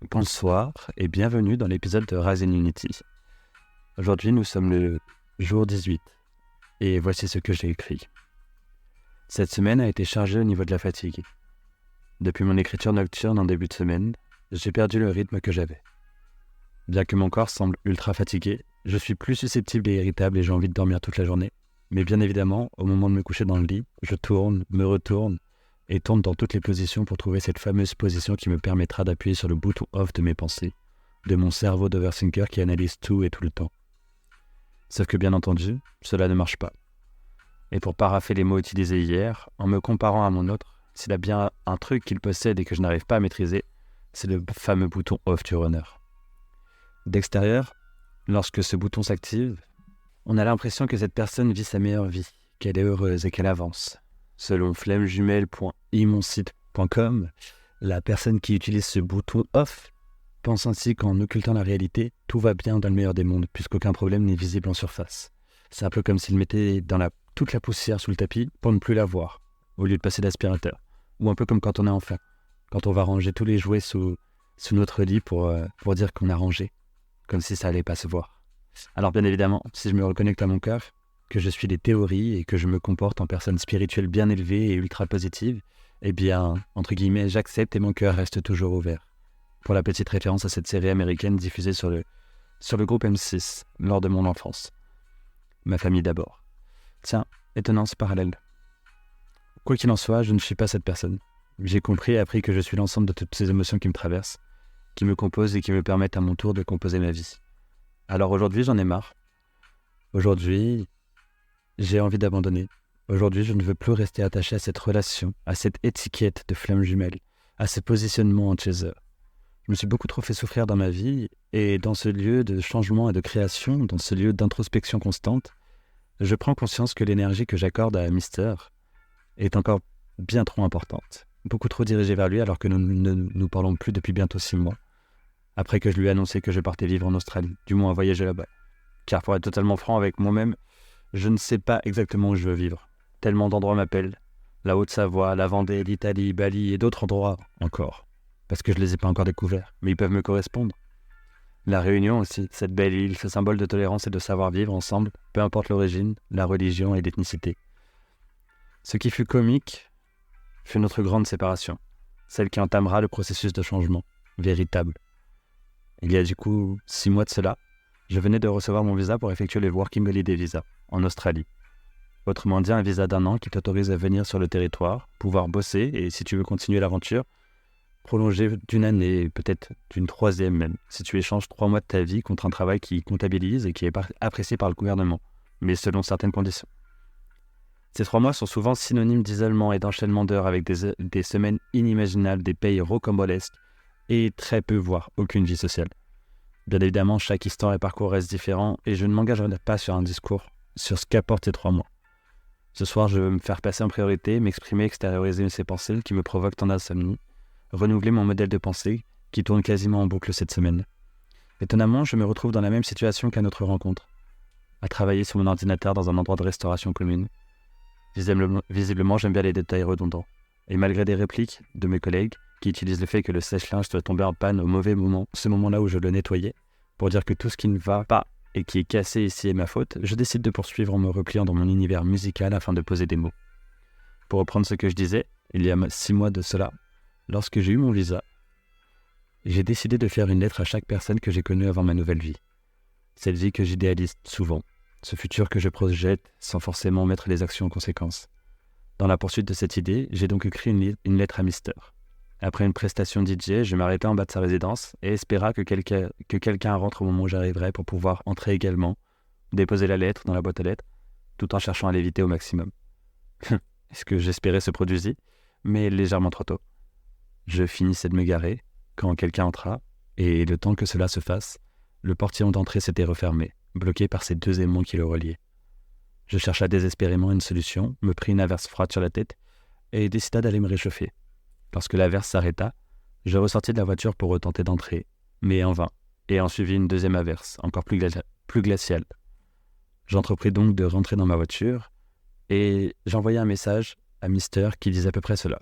Bonsoir et bienvenue dans l'épisode de Rise in Unity. Aujourd'hui, nous sommes le jour 18 et voici ce que j'ai écrit. Cette semaine a été chargée au niveau de la fatigue. Depuis mon écriture nocturne en début de semaine, j'ai perdu le rythme que j'avais. Bien que mon corps semble ultra fatigué, je suis plus susceptible et irritable et j'ai envie de dormir toute la journée. Mais bien évidemment, au moment de me coucher dans le lit, je tourne, me retourne et tourne dans toutes les positions pour trouver cette fameuse position qui me permettra d'appuyer sur le bouton off de mes pensées, de mon cerveau d'overthinker qui analyse tout et tout le temps. Sauf que bien entendu, cela ne marche pas. Et pour parapher les mots utilisés hier, en me comparant à mon autre, s'il a bien un truc qu'il possède et que je n'arrive pas à maîtriser, c'est le fameux bouton off du runner. D'extérieur, lorsque ce bouton s'active, on a l'impression que cette personne vit sa meilleure vie, qu'elle est heureuse et qu'elle avance. Selon flemmejumelle.imonsite.com, la personne qui utilise ce bouton off pense ainsi qu'en occultant la réalité, tout va bien dans le meilleur des mondes, puisqu'aucun problème n'est visible en surface. C'est un peu comme s'il mettait toute la poussière sous le tapis pour ne plus la voir, au lieu de passer l'aspirateur. Ou un peu comme quand on est enfant, quand on va ranger tous les jouets sous notre lit pour dire qu'on a rangé, comme si ça allait pas se voir. Alors bien évidemment, si je me reconnecte à mon cœur, que je suis des théories et que je me comporte en personne spirituelle bien élevée et ultra positive, eh bien, entre guillemets, j'accepte et mon cœur reste toujours ouvert. Pour la petite référence à cette série américaine diffusée sur le groupe M6 lors de mon enfance. Ma famille d'abord. Tiens, étonnant ce parallèle. Quoi qu'il en soit, je ne suis pas cette personne. J'ai compris et appris que je suis l'ensemble de toutes ces émotions qui me traversent, qui me composent et qui me permettent à mon tour de composer ma vie. Alors aujourd'hui, j'en ai marre. Aujourd'hui, j'ai envie d'abandonner. Aujourd'hui, je ne veux plus rester attaché à cette relation, à cette étiquette de flamme jumelle, à ce positionnement en chaser. Je me suis beaucoup trop fait souffrir dans ma vie, et dans ce lieu de changement et de création, dans ce lieu d'introspection constante, je prends conscience que l'énergie que j'accorde à Mister est encore bien trop importante. Beaucoup trop dirigée vers lui alors que nous ne nous parlons plus depuis bientôt 6 mois. Après que je lui ai annoncé que je partais vivre en Australie, du moins voyager là-bas. Car pour être totalement franc avec moi-même, je ne sais pas exactement où je veux vivre. Tellement d'endroits m'appellent. La Haute-Savoie, la Vendée, l'Italie, Bali et d'autres endroits encore. Parce que je ne les ai pas encore découverts, mais ils peuvent me correspondre. La Réunion aussi, cette belle île, ce symbole de tolérance et de savoir vivre ensemble, peu importe l'origine, la religion et l'ethnicité. Ce qui fut comique fut notre grande séparation, celle qui entamera le processus de changement, véritable. Il y a du coup 6 mois de cela, je venais de recevoir mon visa pour effectuer le Working Holiday Visa, en Australie. Autrement dit, un visa d'1 an qui t'autorise à venir sur le territoire, pouvoir bosser et, si tu veux continuer l'aventure, prolonger d'1 année, peut-être d'une 3e même, si tu échanges 3 mois de ta vie contre un travail qui comptabilise et qui est apprécié par le gouvernement, mais selon certaines conditions. Ces 3 mois sont souvent synonymes d'isolement et d'enchaînement d'heures avec des semaines inimaginables, des payes rocambolesques et très peu, voire aucune vie sociale. Bien évidemment, chaque histoire et parcours reste différent et je ne m'engagerai pas sur un discours sur ce qu'apportent ces 3 mois. Ce soir, je veux me faire passer en priorité, m'exprimer, extérioriser ces pensées qui me provoquent tant d'insomnie, renouveler mon modèle de pensée qui tourne quasiment en boucle cette semaine. Étonnamment, je me retrouve dans la même situation qu'à notre rencontre, à travailler sur mon ordinateur dans un endroit de restauration commune. Visiblement, j'aime bien les détails redondants. Et malgré des répliques de mes collègues qui utilisent le fait que le sèche-linge soit tombé en panne au mauvais moment, ce moment-là où je le nettoyais, pour dire que tout ce qui ne va pas et qui est cassé ici est ma faute, je décide de poursuivre en me repliant dans mon univers musical afin de poser des mots. Pour reprendre ce que je disais, il y a 6 mois de cela, lorsque j'ai eu mon visa, j'ai décidé de faire une lettre à chaque personne que j'ai connue avant ma nouvelle vie. Cette vie que j'idéalise souvent, ce futur que je projette sans forcément mettre les actions en conséquence. Dans la poursuite de cette idée, j'ai donc écrit une lettre à Mister. Après une prestation DJ, je m'arrêtai en bas de sa résidence et espéra que quelqu'un rentre au moment où j'arriverai pour pouvoir entrer également, déposer la lettre dans la boîte aux lettres, tout en cherchant à l'éviter au maximum. Ce que j'espérais se produisit, mais légèrement trop tôt. Je finissais de me garer quand quelqu'un entra, et le temps que cela se fasse, le portillon d'entrée s'était refermé, bloqué par ces 2 aimants qui le reliaient. Je chercha désespérément une solution, me pris une averse froide sur la tête, et décida d'aller me réchauffer. Lorsque l'averse s'arrêta, je ressortis de la voiture pour retenter d'entrer, mais en vain, et en suivit une 2e averse, encore plus glaciale. J'entrepris donc de rentrer dans ma voiture, et j'envoyai un message à Mister qui disait à peu près cela.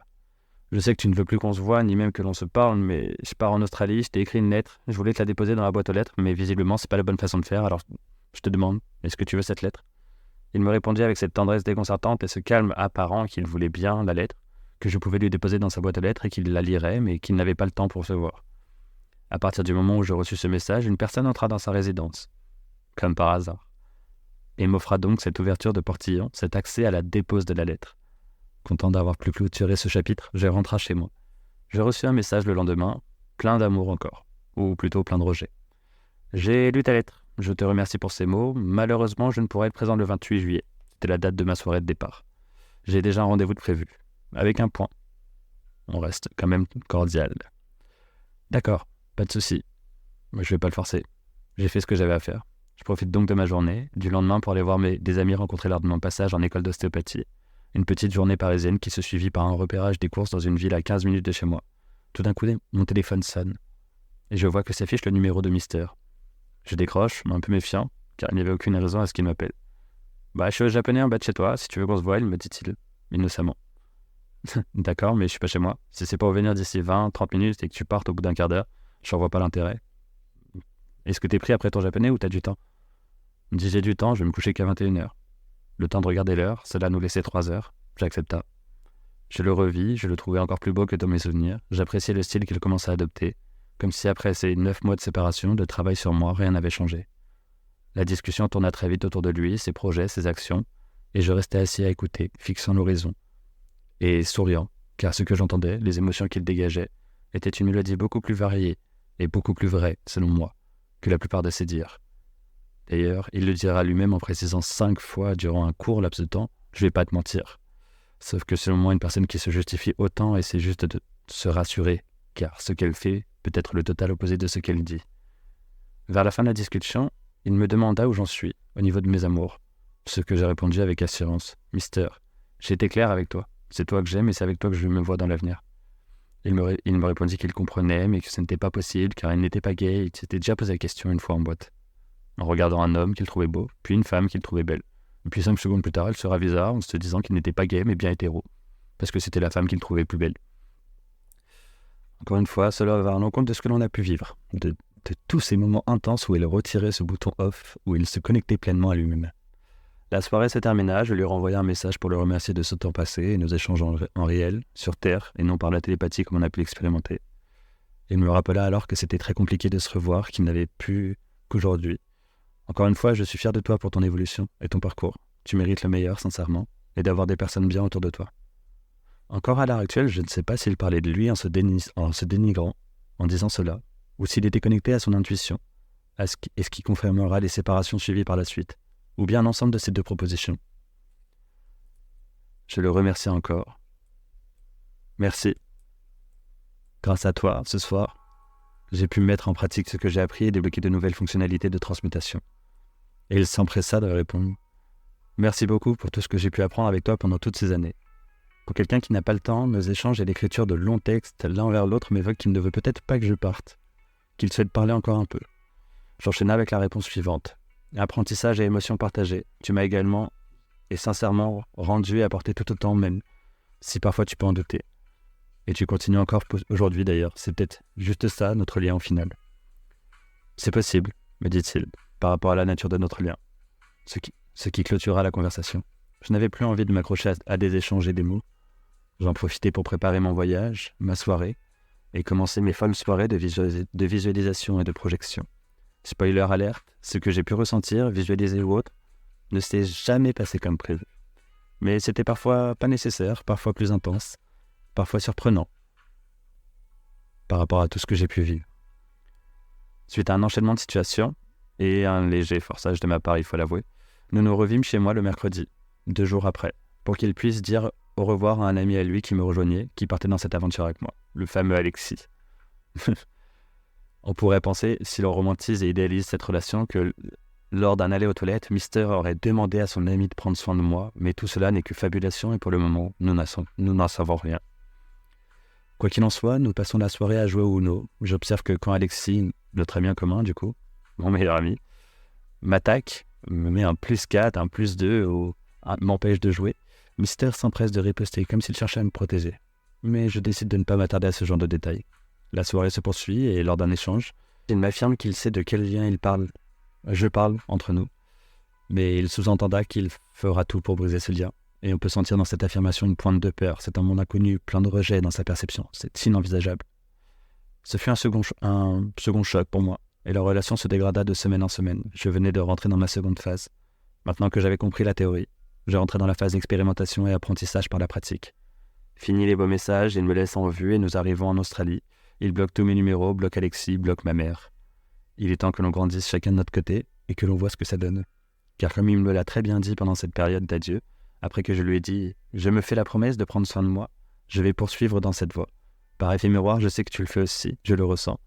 Je sais que tu ne veux plus qu'on se voit, ni même que l'on se parle, mais je pars en Australie, je t'ai écrit une lettre, je voulais te la déposer dans la boîte aux lettres, mais visiblement c'est pas la bonne façon de faire, alors je te demande, est-ce que tu veux cette lettre ? Il me répondit avec cette tendresse déconcertante et ce calme apparent qu'il voulait bien la lettre, que je pouvais lui déposer dans sa boîte aux lettres et qu'il la lirait, mais qu'il n'avait pas le temps pour se voir. À partir du moment où je reçus ce message, une personne entra dans sa résidence, comme par hasard, et m'offra donc cette ouverture de portillon, cet accès à la dépose de la lettre. Content d'avoir pu clôturer ce chapitre, je rentrai chez moi. Je reçus un message le lendemain, plein d'amour encore, ou plutôt plein de rejet. J'ai lu ta lettre, je te remercie pour ces mots, malheureusement je ne pourrai être présent le 28 juillet, c'était la date de ma soirée de départ. J'ai déjà un rendez-vous de prévu, avec un point. On reste quand même cordial. D'accord, pas de souci, je vais pas le forcer. J'ai fait ce que j'avais à faire. Je profite donc de ma journée, du lendemain pour aller voir des amis rencontrés lors de mon passage en école d'ostéopathie. Une petite journée parisienne qui se suivit par un repérage des courses dans une ville à 15 minutes de chez moi. Tout d'un coup, mon téléphone sonne, et je vois que s'affiche le numéro de Mister. Je décroche, un peu méfiant, car il n'y avait aucune raison à ce qu'il m'appelle. « Je suis au Japonais en bas de chez toi, si tu veux qu'on se voie, me dit-il, innocemment. « D'accord, mais je suis pas chez moi. Si c'est pour venir d'ici 20-30 minutes et que tu partes au bout d'un quart d'heure, j'en vois pas l'intérêt. Est-ce que t'es pris après ton japonais ou t'as du temps ?» Il me dit « J'ai du temps, je vais me coucher qu'à 21h. » Le temps de regarder l'heure, cela nous laissait 3 heures. J'accepta. Je le revis, je le trouvais encore plus beau que dans mes souvenirs. J'appréciais le style qu'il commençait à adopter, comme si après ces 9 mois de séparation, de travail sur moi, rien n'avait changé. La discussion tourna très vite autour de lui, ses projets, ses actions, et je restais assis à écouter, fixant l'horizon, et souriant, car ce que j'entendais, les émotions qu'il dégageait, était une mélodie beaucoup plus variée et beaucoup plus vraie, selon moi, que la plupart de ses dires. D'ailleurs, il le dira lui-même en précisant 5 fois durant un court laps de temps, je vais pas te mentir. Sauf que selon moi, une personne qui se justifie autant essaie juste de se rassurer, car ce qu'elle fait peut être le total opposé de ce qu'elle dit. Vers la fin de la discussion, il me demanda où j'en suis, au niveau de mes amours. Ce que j'ai répondu avec assurance. « Mister, j'ai été clair avec toi. C'est toi que j'aime et c'est avec toi que je me vois dans l'avenir. » Il me répondit qu'il comprenait, mais que ce n'était pas possible, car il n'était pas gay et il s'était déjà posé la question une fois en boîte. En regardant un homme qu'il trouvait beau, puis une femme qu'il trouvait belle. Et puis 5 secondes plus tard, elle se ravisa en se disant qu'il n'était pas gay, mais bien hétéro, parce que c'était la femme qu'il trouvait plus belle. Encore une fois, cela va à l'encontre de ce que l'on a pu vivre, de tous ces moments intenses où il retirait ce bouton off, où il se connectait pleinement à lui-même. La soirée se termina, je lui renvoyai un message pour le remercier de ce temps passé et nos échanges en réel, sur Terre, et non par la télépathie comme on a pu l'expérimenter. Il me rappela alors que c'était très compliqué de se revoir, qu'il n'avait pu qu'aujourd'hui. Encore une fois, je suis fier de toi pour ton évolution et ton parcours. Tu mérites le meilleur, sincèrement, et d'avoir des personnes bien autour de toi. Encore à l'heure actuelle, je ne sais pas s'il parlait de lui en se dénigrant, en disant cela, ou s'il était connecté à son intuition, à ce qui confirmera les séparations suivies par la suite, ou bien l'ensemble de ces 2 propositions. Je le remercie encore. Merci. Grâce à toi, ce soir, j'ai pu mettre en pratique ce que j'ai appris et débloquer de nouvelles fonctionnalités de transmutation. Et il s'empressa de répondre « Merci beaucoup pour tout ce que j'ai pu apprendre avec toi pendant toutes ces années. Pour quelqu'un qui n'a pas le temps, nos échanges et l'écriture de longs textes l'un vers l'autre m'évoquent qu'il ne veut peut-être pas que je parte, qu'il souhaite parler encore un peu. » J'enchaînai avec la réponse suivante. « Apprentissage et émotions partagées. Tu m'as également et sincèrement rendu et apporté tout autant même, si parfois tu peux en douter. Et tu continues encore aujourd'hui d'ailleurs. C'est peut-être juste ça, notre lien au final. » « C'est possible, me dit-il, par rapport à la nature de notre lien. Ce qui clôturera la conversation. Je n'avais plus envie de m'accrocher à des échanges et des mots. J'en profitais pour préparer mon voyage, ma soirée, et commencer mes folles soirées de visualisation et de projection. Spoiler alerte, ce que j'ai pu ressentir, visualiser ou autre, ne s'est jamais passé comme prévu. Mais c'était parfois pas nécessaire, parfois plus intense, parfois surprenant, par rapport à tout ce que j'ai pu vivre. Suite à un enchaînement de situations, et un léger forçage de ma part, il faut l'avouer, nous nous revîmes chez moi le mercredi, 2 jours après, pour qu'il puisse dire au revoir à un ami à lui qui me rejoignait, qui partait dans cette aventure avec moi, le fameux Alexis. On pourrait penser, si l'on romantise et idéalise cette relation, que lors d'un aller aux toilettes, Mister aurait demandé à son ami de prendre soin de moi, mais tout cela n'est que fabulation et pour le moment, nous n'en savons rien. Quoi qu'il en soit, nous passons la soirée à jouer au Uno. J'observe que quand Alexis, notre ami en commun du coup, mon meilleur ami, m'attaque, me met un +4, un +2, m'empêche de jouer, Mister s'empresse de riposter comme s'il cherchait à me protéger. mais je décide de ne pas m'attarder à ce genre de détails. La soirée se poursuit et lors d'un échange, il m'affirme qu'il sait de quel lien je parle entre nous, mais il sous-entendra qu'il fera tout pour briser ce lien. Et on peut sentir dans cette affirmation une pointe de peur. C'est un monde inconnu, plein de rejet dans sa perception. C'est inenvisageable. Ce fut un second choc pour moi, et la relation se dégrada de semaine en semaine. Je venais de rentrer dans ma seconde phase. Maintenant que j'avais compris la théorie, je rentrais dans la phase d'expérimentation et apprentissage par la pratique. Fini les beaux messages, il me laisse en vue et nous arrivons en Australie. Il bloque tous mes numéros, bloque Alexis, bloque ma mère. Il est temps que l'on grandisse chacun de notre côté et que l'on voit ce que ça donne. Car comme il me l'a très bien dit pendant cette période d'adieu, après que je lui ai dit « Je me fais la promesse de prendre soin de moi, je vais poursuivre dans cette voie. Par effet miroir, je sais que tu le fais aussi, je le ressens.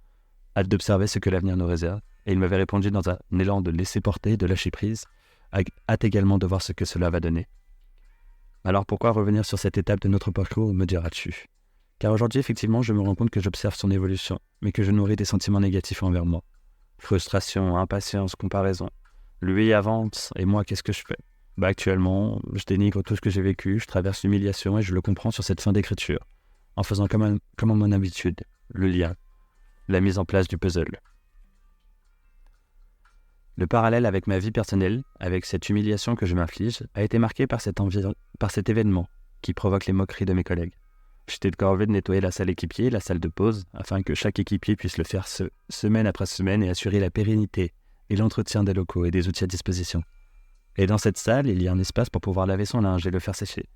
Hâte d'observer ce que l'avenir nous réserve. » Et il m'avait répondu dans un élan de laisser porter, de lâcher prise. Hâte également de voir ce que cela va donner. Alors pourquoi revenir sur cette étape de notre parcours, me diras-tu? Car aujourd'hui, effectivement, je me rends compte que j'observe son évolution, mais que je nourris des sentiments négatifs envers moi. Frustration, impatience, comparaison. Lui avance, et moi, qu'est-ce que je fais? Actuellement, je dénigre tout ce que j'ai vécu, je traverse l'humiliation et je le comprends sur cette fin d'écriture, en faisant comme à mon habitude, le lien, la mise en place du puzzle. Le parallèle avec ma vie personnelle, avec cette humiliation que je m'inflige, a été marqué par cet événement qui provoque les moqueries de mes collègues. J'étais corvée de nettoyer la salle équipier, la salle de pause, afin que chaque équipier puisse le faire semaine après semaine et assurer la pérennité et l'entretien des locaux et des outils à disposition. Et dans cette salle, il y a un espace pour pouvoir laver son linge et le faire sécher.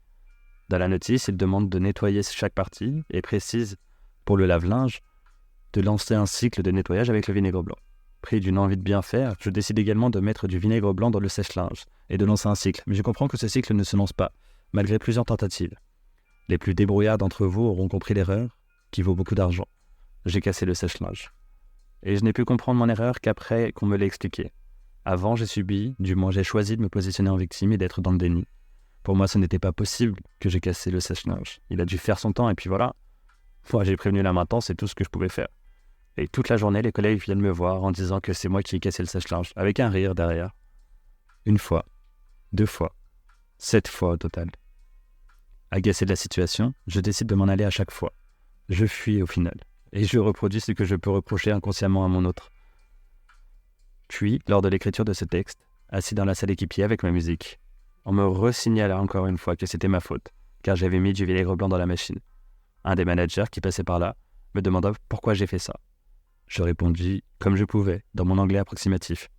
Dans la notice, il demande de nettoyer chaque partie et précise, pour le lave-linge, de lancer un cycle de nettoyage avec le vinaigre blanc. Pris d'une envie de bien faire, je décide également de mettre du vinaigre blanc dans le sèche-linge et de lancer un cycle. Mais je comprends que ce cycle ne se lance pas, malgré plusieurs tentatives. Les plus débrouillards d'entre vous auront compris l'erreur, qui vaut beaucoup d'argent. J'ai cassé le sèche-linge. Et je n'ai pu comprendre mon erreur qu'après qu'on me l'ait expliqué. Avant, j'ai choisi de me positionner en victime et d'être dans le déni. Pour moi, ce n'était pas possible que j'ai cassé le sèche-linge. Il a dû faire son temps et puis voilà. Moi, j'ai prévenu la maintenance, c'est tout ce que je pouvais faire. Et toute la journée, les collègues viennent me voir en disant que c'est moi qui ai cassé le sèche-linge, avec un rire derrière. 1 fois, 2 fois, 7 fois au total. Agacé de la situation, je décide de m'en aller à chaque fois. Je fuis au final, et je reproduis ce que je peux reprocher inconsciemment à mon autre. Puis, lors de l'écriture de ce texte, assis dans la salle équipier avec ma musique, on me resignala encore une fois que c'était ma faute, car j'avais mis du vinaigre blanc dans la machine. Un des managers qui passait par là me demanda pourquoi j'ai fait ça. Je répondis comme je pouvais, dans mon anglais approximatif,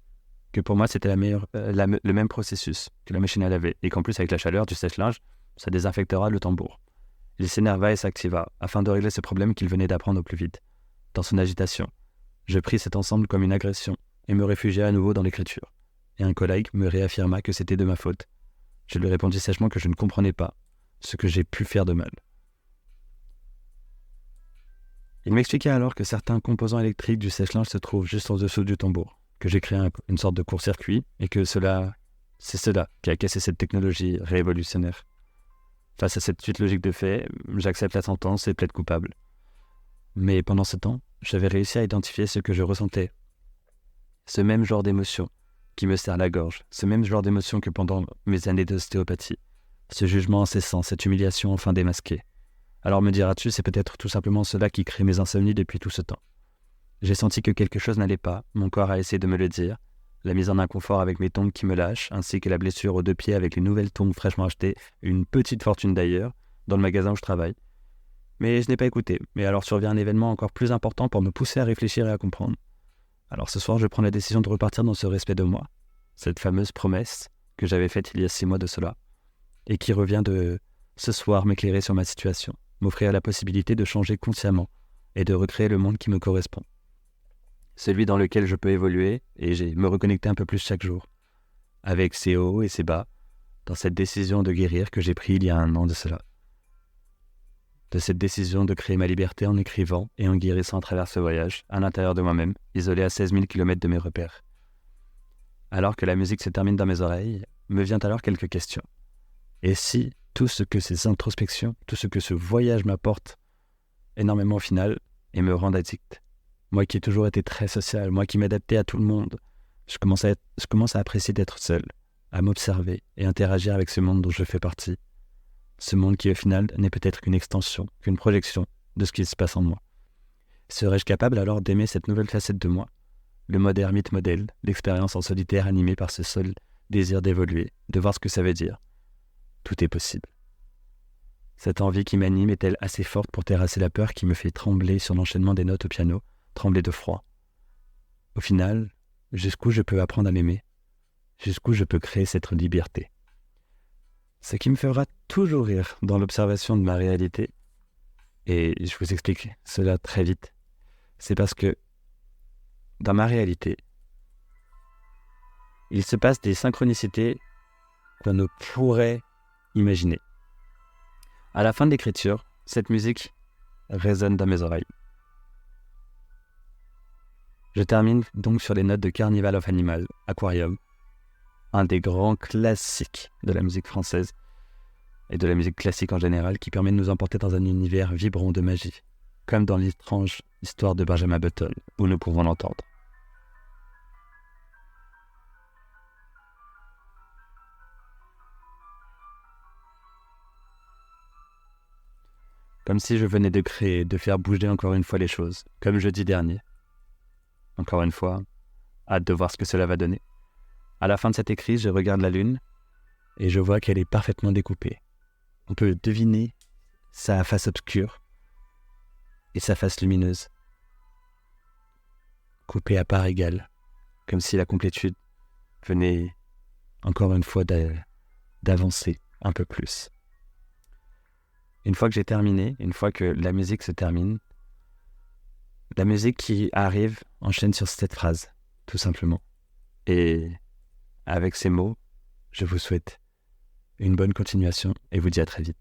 que pour moi c'était le même processus que la machine à laver, et qu'en plus avec la chaleur du sèche-linge, ça désinfectera le tambour. Il s'énerva et s'activa, afin de régler ce problème qu'il venait d'apprendre au plus vite. Dans son agitation, je pris cet ensemble comme une agression, et me réfugiai à nouveau dans l'écriture. Et un collègue me réaffirma que c'était de ma faute. Je lui répondis sèchement que je ne comprenais pas ce que j'ai pu faire de mal. Il m'expliqua alors que certains composants électriques du sèche-linge se trouvent juste en dessous du tambour, que j'ai créé une sorte de court-circuit et que c'est cela qui a cassé cette technologie révolutionnaire. Face à cette suite logique de faits, j'accepte la sentence et plaide coupable. Mais pendant ce temps, j'avais réussi à identifier ce que je ressentais. Ce même genre d'émotion qui me serre la gorge, ce même genre d'émotion que pendant mes années d'ostéopathie. Ce jugement incessant, cette humiliation enfin démasquée. Alors me diras-tu, c'est peut-être tout simplement cela qui crée mes insomnies depuis tout ce temps. J'ai senti que quelque chose n'allait pas, mon corps a essayé de me le dire, la mise en inconfort avec mes tongs qui me lâchent, ainsi que la blessure aux 2 pieds avec les nouvelles tongs fraîchement achetées, une petite fortune d'ailleurs, dans le magasin où je travaille. Mais je n'ai pas écouté, et alors survient un événement encore plus important pour me pousser à réfléchir et à comprendre. Alors ce soir, je prends la décision de repartir dans ce respect de moi, cette fameuse promesse que j'avais faite il y a 6 mois de cela, et qui revient de ce soir m'éclairer sur ma situation, m'offrir la possibilité de changer consciemment et de recréer le monde qui me correspond. Celui dans lequel je peux évoluer et me reconnecter un peu plus chaque jour, avec ses hauts et ses bas, dans cette décision de guérir que j'ai prise il y a 1 an de cela. De cette décision de créer ma liberté en écrivant et en guérissant à travers ce voyage, à l'intérieur de moi-même, isolé à 16 000 km de mes repères. Alors que la musique se termine dans mes oreilles, me vient alors quelques questions. Et si tout ce que ces introspections, tout ce que ce voyage m'apporte énormément au final et me rend addict? Moi qui ai toujours été très social, moi qui m'adaptais à tout le monde, je commence à apprécier d'être seul, à m'observer et interagir avec ce monde dont je fais partie. Ce monde qui au final n'est peut-être qu'une extension, qu'une projection de ce qui se passe en moi. Serais-je capable alors d'aimer cette nouvelle facette de moi, le mode ermite modèle, l'expérience en solitaire animée par ce seul désir d'évoluer, de voir ce que ça veut dire? Tout est possible. Cette envie qui m'anime est-elle assez forte pour terrasser la peur qui me fait trembler sur l'enchaînement des notes au piano, trembler de froid? Au final, jusqu'où je peux apprendre à m'aimer? Jusqu'où je peux créer cette liberté? Ce qui me fera toujours rire dans l'observation de ma réalité, et je vous explique cela très vite, c'est parce que dans ma réalité, il se passe des synchronicités qu'on ne pourrait imaginer. À la fin de l'écriture, cette musique résonne dans mes oreilles. Je termine donc sur les notes de Carnival of Animals, Aquarium, un des grands classiques de la musique française et de la musique classique en général, qui permet de nous emporter dans un univers vibrant de magie, comme dans l'étrange histoire de Benjamin Button, où nous pouvons l'entendre. Comme si je venais de créer, de faire bouger encore une fois les choses, comme jeudi dernier. Encore une fois, hâte de voir ce que cela va donner. À la fin de cet écrit, je regarde la lune et je vois qu'elle est parfaitement découpée. On peut deviner sa face obscure et sa face lumineuse, coupées à parts égales, comme si la complétude venait encore une fois d'avancer un peu plus. Une fois que j'ai terminé, une fois que la musique se termine, la musique qui arrive enchaîne sur cette phrase, tout simplement. Et avec ces mots, je vous souhaite une bonne continuation et vous dis à très vite.